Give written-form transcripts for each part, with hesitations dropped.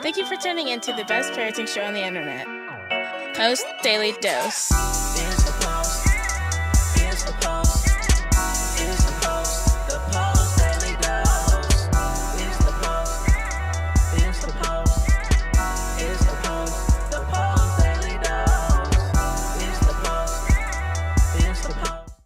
Thank you for tuning in to the best parenting show on the internet, Post Daily Dose. It's the Post. It's the Post. It's the Post. The Post Daily Dose. It's the Post. It's the Post. It's the Post. The Post Daily Dose. It's the Post. It's the Post.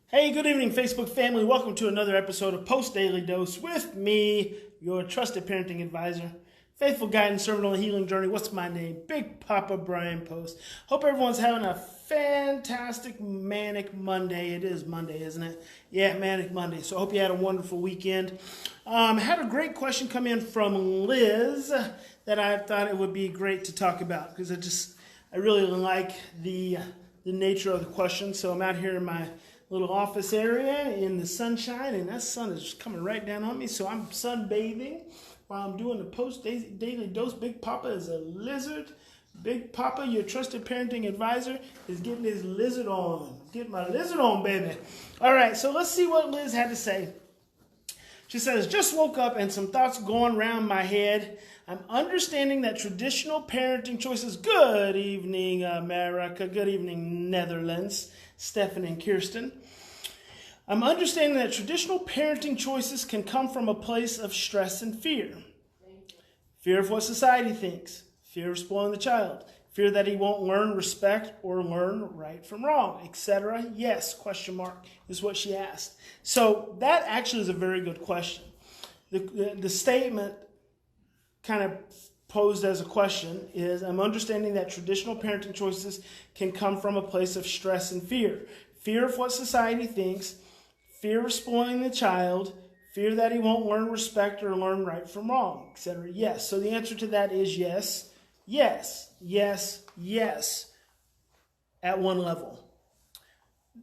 Hey, good evening, Facebook family. Welcome to another episode of Post Daily Dose with me, your trusted parenting advisor, faithful guide and servant on the healing journey. What's my name? Big Papa Brian+Post. Hope everyone's having a fantastic manic Monday. It is Monday, isn't it? Yeah, manic Monday. So I hope you had a wonderful weekend. Had a great question come in from Liz that I thought it would be great to talk about because I really like the nature of the question. So I'm out here in my little office area in the sunshine, and that sun is just coming right down on me. So I'm sunbathing while I'm doing the Post Daily Dose. Big Papa is a lizard. Big Papa, your trusted parenting advisor, is getting his lizard on. Get my lizard on, baby. All right, so let's see what Liz had to say. She says, just woke up and some thoughts going around my head. I'm understanding that traditional parenting choices. Good evening, America. Good evening, Netherlands. Stefan and Kirsten. I'm understanding that traditional parenting choices can come from a place of stress and fear. Fear of what society thinks. Fear of spoiling the child. Fear that he won't learn respect or learn right from wrong, etc. Yes, question mark, is what she asked. So that actually is a very good question. The statement kind of posed as a question is, I'm understanding that traditional parenting choices can come from a place of stress and fear. Fear of what society thinks, fear of spoiling the child, fear that he won't learn respect or learn right from wrong, etc. Yes. So the answer to that is yes, yes, yes, yes, at one level.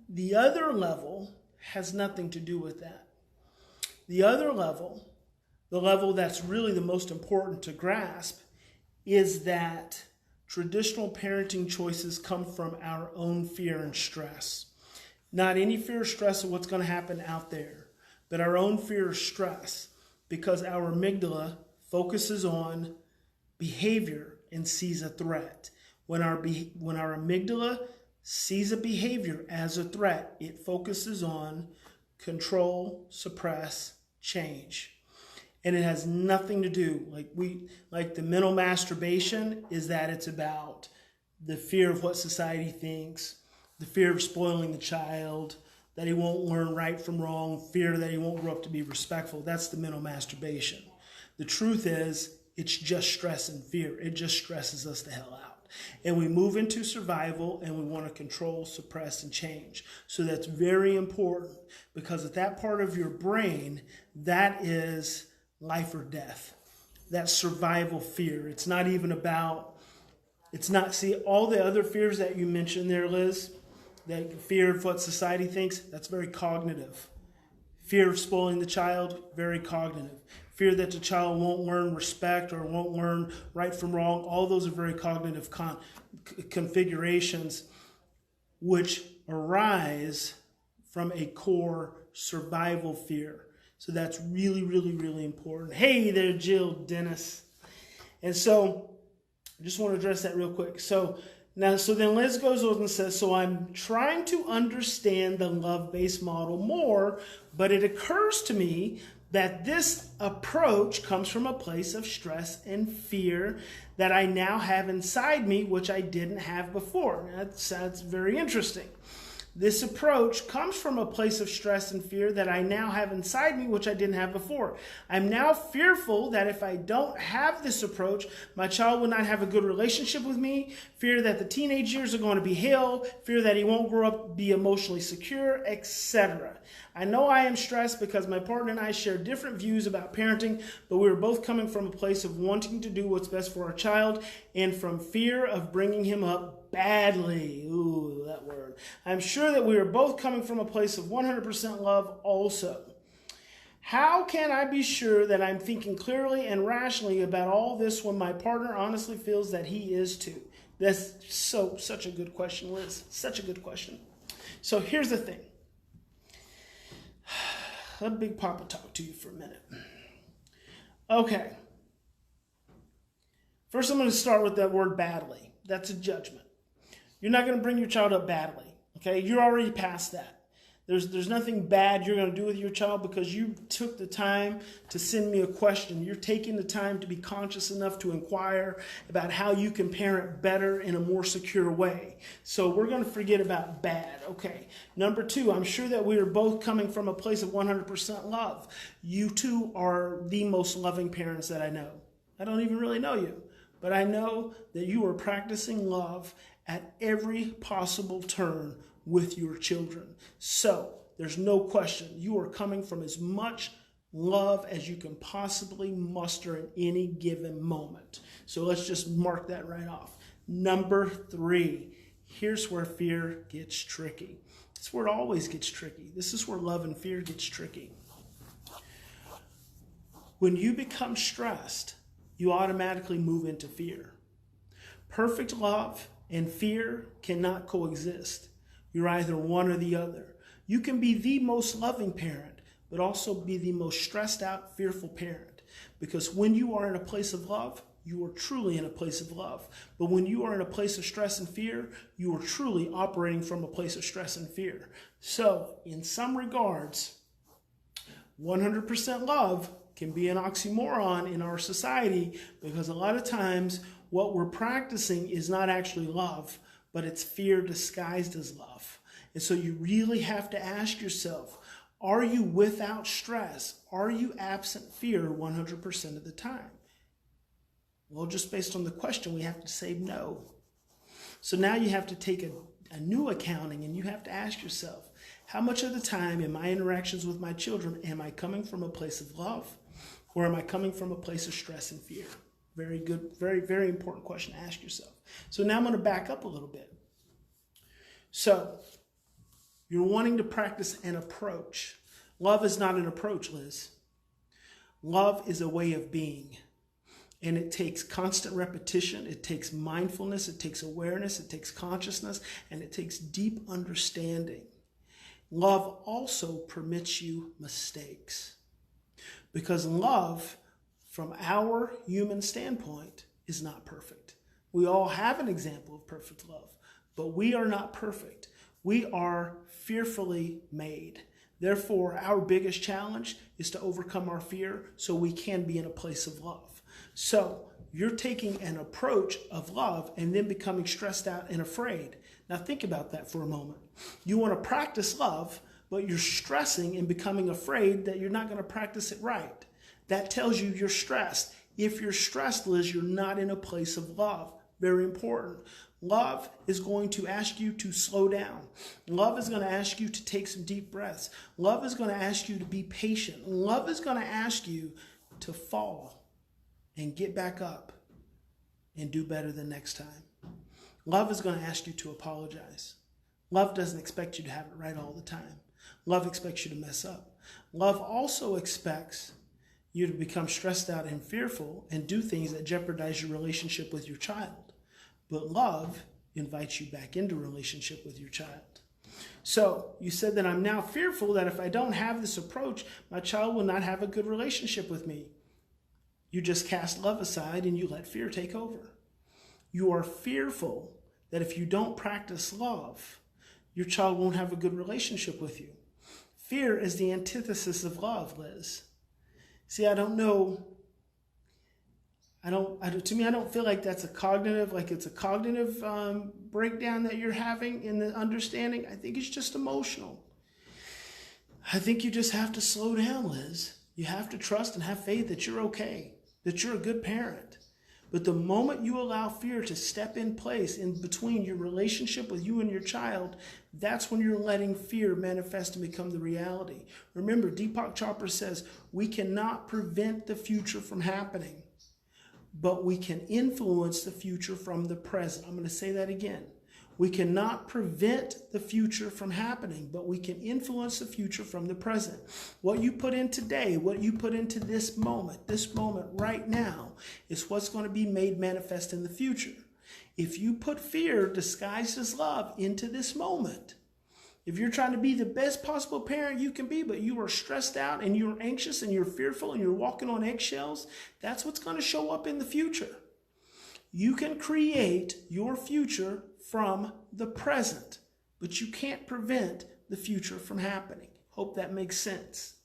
The other level has nothing to do with that. The other level, the level that's really the most important to grasp, is that traditional parenting choices come from our own fear and stress. Not any fear or stress of what's going to happen out there, but our own fear or stress, because our amygdala focuses on behavior and sees a threat. When our amygdala sees a behavior as a threat, it focuses on control, suppress, change. And it has nothing to do, like the mental masturbation is that it's about the fear of what society thinks, the fear of spoiling the child, that he won't learn right from wrong, fear that he won't grow up to be respectful. That's the mental masturbation. The truth is, it's just stress and fear. It just stresses us the hell out. And we move into survival and we want to control, suppress, and change. So that's very important because at that part of your brain, that is life or death. That survival fear. It's not even about, see, all the other fears that you mentioned there, Liz, that fear of what society thinks, that's very cognitive. Fear of spoiling the child, very cognitive. Fear that the child won't learn respect or won't learn right from wrong, all those are very cognitive configurations which arise from a core survival fear. So that's really, really, really important. Hey there, Jill Dennis. And so I just want to address that real quick. So then Liz goes on and says, so I'm trying to understand the love-based model more, but it occurs to me that this approach comes from a place of stress and fear that I now have inside me, which I didn't have before. That's very interesting. This approach comes from a place of stress and fear that I now have inside me, which I didn't have before. I'm now fearful that if I don't have this approach, my child will not have a good relationship with me, fear that the teenage years are going to be hell, fear that he won't grow up, be emotionally secure, etc. I know I am stressed because my partner and I share different views about parenting, but we are both coming from a place of wanting to do what's best for our child and from fear of bringing him up badly. Ooh, that word. I'm sure that we are both coming from a place of 100% love also. How can I be sure that I'm thinking clearly and rationally about all this when my partner honestly feels that he is too? That's such a good question, Liz. Such a good question. So here's the thing. Let Big Papa talk to you for a minute. Okay. First, I'm going to start with that word badly. That's a judgment. You're not going to bring your child up badly. Okay? You're already past that. There's nothing bad you're going to do with your child because you took the time to send me a question. You're taking the time to be conscious enough to inquire about how you can parent better in a more secure way. So we're going to forget about bad. Okay. Number two, I'm sure that we are both coming from a place of 100% love. You two are the most loving parents that I know. I don't even really know you, but I know that you are practicing love at every possible turn with your children. So there's no question you are coming from as much love as you can possibly muster in any given moment. So let's just mark that right off. Number three, here's where fear gets tricky. It's where it always gets tricky. This is where love and fear gets tricky. When you become stressed, you automatically move into fear. Perfect love and fear cannot coexist. You're either one or the other. You can be the most loving parent, but also be the most stressed out, fearful parent. Because when you are in a place of love, you are truly in a place of love. But when you are in a place of stress and fear, you are truly operating from a place of stress and fear. So, in some regards, 100% love can be an oxymoron in our society because a lot of times what we're practicing is not actually love, but it's fear disguised as love. And so you really have to ask yourself, are you without stress? Are you absent fear 100% of the time? Well, just based on the question, we have to say no. So now you have to take a new accounting and you have to ask yourself, how much of the time in my interactions with my children am I coming from a place of love or am I coming from a place of stress and fear? Very good, very, very important question to ask yourself. So now I'm going to back up a little bit. So you're wanting to practice an approach. Love is not an approach, Liz. Love is a way of being. And it takes constant repetition. It takes mindfulness. It takes awareness. It takes consciousness. And it takes deep understanding. Love also permits you mistakes. Because love, from our human standpoint, is not perfect. We all have an example of perfect love, but we are not perfect. We are fearfully made. Therefore, our biggest challenge is to overcome our fear so we can be in a place of love. So you're taking an approach of love and then becoming stressed out and afraid. Now think about that for a moment. You want to practice love, but you're stressing and becoming afraid that you're not going to practice it right. That tells you you're stressed. If you're stressed, Liz, you're not in a place of love. Very important. Love is going to ask you to slow down. Love is going to ask you to take some deep breaths. Love is going to ask you to be patient. Love is going to ask you to fall and get back up and do better the next time. Love is going to ask you to apologize. Love doesn't expect you to have it right all the time. Love expects you to mess up. Love also expects you to become stressed out and fearful and do things that jeopardize your relationship with your child. But love invites you back into relationship with your child. So you said that I'm now fearful that if I don't have this approach, my child will not have a good relationship with me. You just cast love aside and you let fear take over. You are fearful that if you don't practice love, your child won't have a good relationship with you. Fear is the antithesis of love, Liz. See, I don't know. To me, I don't feel like that's a cognitive, breakdown that you're having in the understanding. I think it's just emotional. I think you just have to slow down, Liz. You have to trust and have faith that you're okay, that you're a good parent. But the moment you allow fear to step in place in between your relationship with you and your child, that's when you're letting fear manifest and become the reality. Remember, Deepak Chopra says, we cannot prevent the future from happening, but we can influence the future from the present. I'm going to say that again. We cannot prevent the future from happening, but we can influence the future from the present. What you put in today, what you put into this moment right now, is what's going to be made manifest in the future. If you put fear disguised as love into this moment, If you're trying to be the best possible parent you can be, but you are stressed out and you're anxious and you're fearful and you're walking on eggshells, that's what's going to show up in the future. You can create your future from the present, but you can't prevent the future from happening. Hope that makes sense.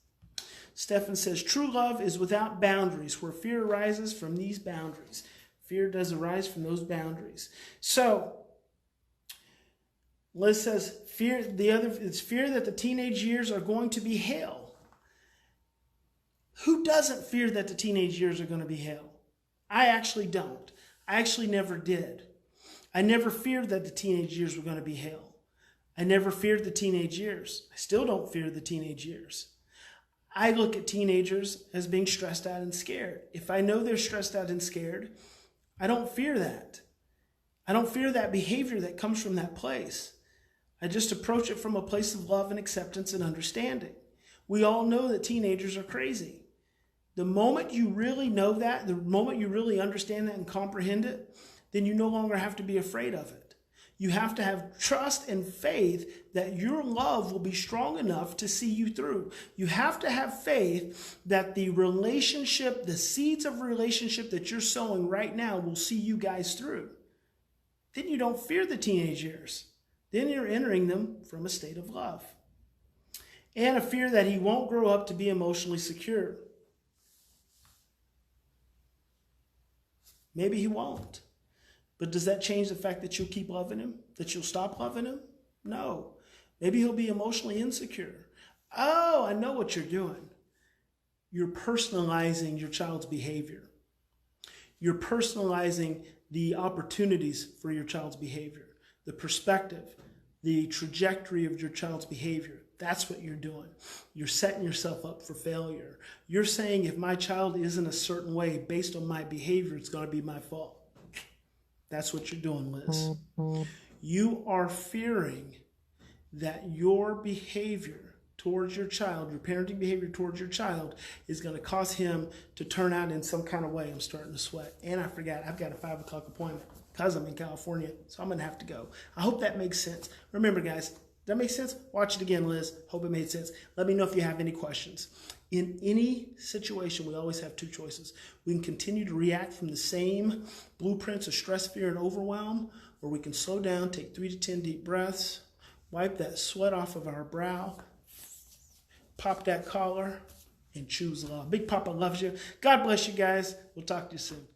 Stefan says, true love is without boundaries, where fear arises from these boundaries. Fear does arise from those boundaries. So, Liz says, it's fear that the teenage years are going to be hell. Who doesn't fear that the teenage years are going to be hell? I actually don't. I actually never did. I never feared that the teenage years were going to be hell. I never feared the teenage years. I still don't fear the teenage years. I look at teenagers as being stressed out and scared. If I know they're stressed out and scared, I don't fear that. I don't fear that behavior that comes from that place. I just approach it from a place of love and acceptance and understanding. We all know that teenagers are crazy. The moment you really know that, the moment you really understand that and comprehend it, then you no longer have to be afraid of it. You have to have trust and faith that your love will be strong enough to see you through. You have to have faith that the relationship, the seeds of relationship that you're sowing right now will see you guys through. Then you don't fear the teenage years. Then you're entering them from a state of love. And a fear that he won't grow up to be emotionally secure. Maybe he won't. But does that change the fact that you'll keep loving him? That you'll stop loving him? No. Maybe he'll be emotionally insecure. Oh, I know what you're doing. You're personalizing your child's behavior. You're personalizing the opportunities for your child's behavior, the perspective, the trajectory of your child's behavior. That's what you're doing. You're setting yourself up for failure. You're saying if my child isn't a certain way based on my behavior, it's going to be my fault. That's what you're doing, Liz. You are fearing that your behavior towards your child, your parenting behavior towards your child, is going to cause him to turn out in some kind of way. I'm starting to sweat. And I forgot, I've got a 5 o'clock appointment because I'm in California, so I'm going to have to go. I hope that makes sense. Remember, guys, that makes sense? Watch it again, Liz. Hope it made sense. Let me know if you have any questions. In any situation, we always have two choices. We can continue to react from the same blueprints of stress, fear, and overwhelm, or we can slow down, take 3 to 10 deep breaths, wipe that sweat off of our brow, pop that collar, and choose love. Big Papa loves you. God bless you guys. We'll talk to you soon.